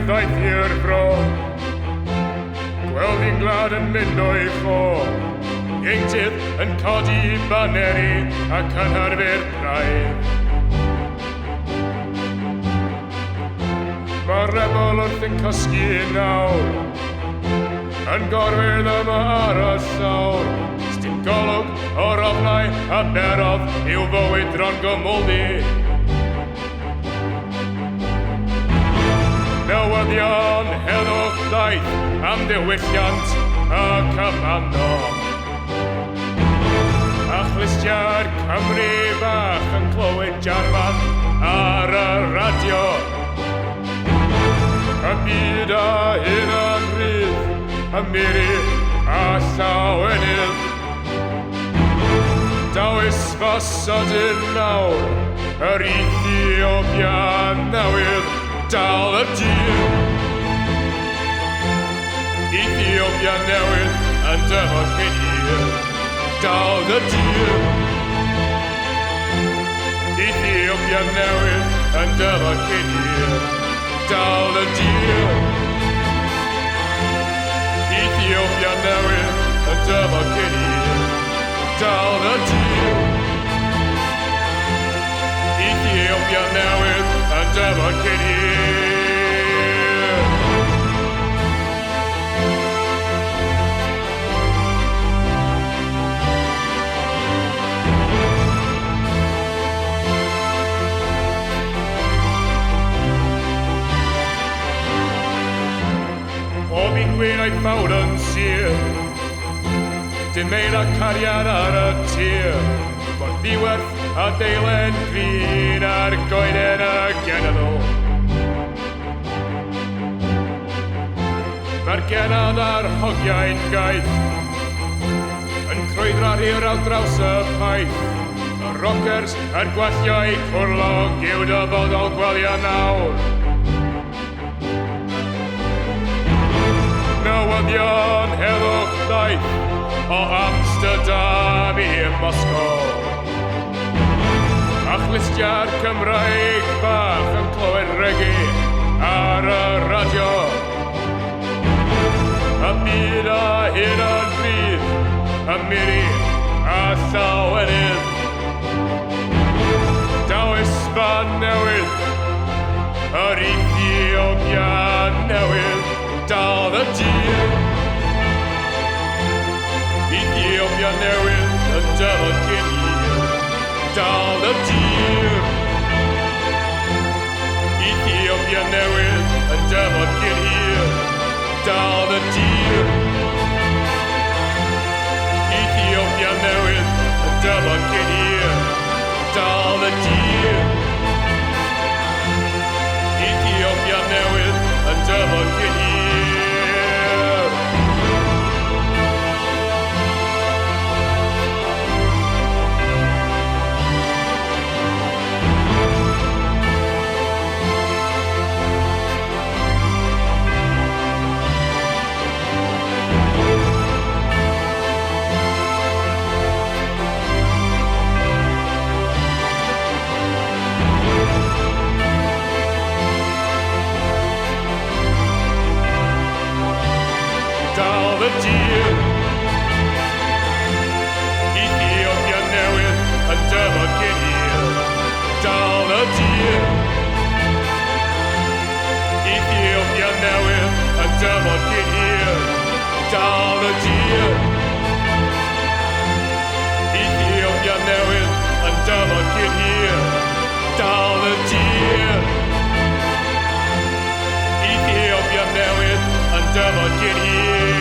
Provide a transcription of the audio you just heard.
ddaeth i'r bro. Gweld fi'n glad yn mynd o'i ffo. Ieuenctid yn codi baneri ac yn harfu'r braidd. Mae'r rebel wrth yn cysgu nawr, yn gorfod yma ar y llawr. Sdim golwg o'r ofnau a berodd i'w fywyd dron gymwldi. Newyddion heddwch daeth am diwylliant y comando. A chlystiau'r Cymru bach yn clywed jarfan ar y radio. Y byd a hyn yn rhydd, y miri a llawenydd. Dawys fa sodyn nawr, yr Ethiopia newydd dal y dyr. Ethiopia newydd yn dyfod chi'n hir, dal y dyr. Ethiopia newydd yn dyfod chi'n hir, dal y dyr. Ethiopia newydd yn dyfod chi'n hir, dal y dyr. Ethiopia newydd yn dyfod chi'n hir. O fi'n gwyn o'i ffawd yn sir, dim ein a cariad ar y tir. Mae'r ddiwerth a deilen grin a'r goeden y genedl. Mae'r genad a'r hogiau'n gaeth yn crwydro'r hir ar draws y paith. Y rockers a'r gwalliau cwrlog i'w dyfodol gwelio nawr. Newyddion heddwch daeth o Amsterdam i Moscow. A chlystiau'r Cymraeg bach yn clywed regi ar y radio. Y byd a hyn yn rhydd, y miri a llawenydd. Dawys fa newydd, yr Ethiopia newydd dal y dyr. Ethiopia newydd yn dyfod chi'n hir, dal y dyr. Ethiopia newydd yn dyfod chi'n hir, dal y dyr. Ethiopia newydd yn dyfod chi'n hir, dal y dyr. Ethiopia newydd yn dyfod chi'n hir. The deer. Ethiopia newydd yn dyfod chi'n hir, dal y dyr. Ethiopia newydd yn dyfod chi'n hir, dal y dyr. Ethiopia newydd yn dyfod chi'n hir, dal y dyr. Ethiopia newydd yn dyfod chi'n hir.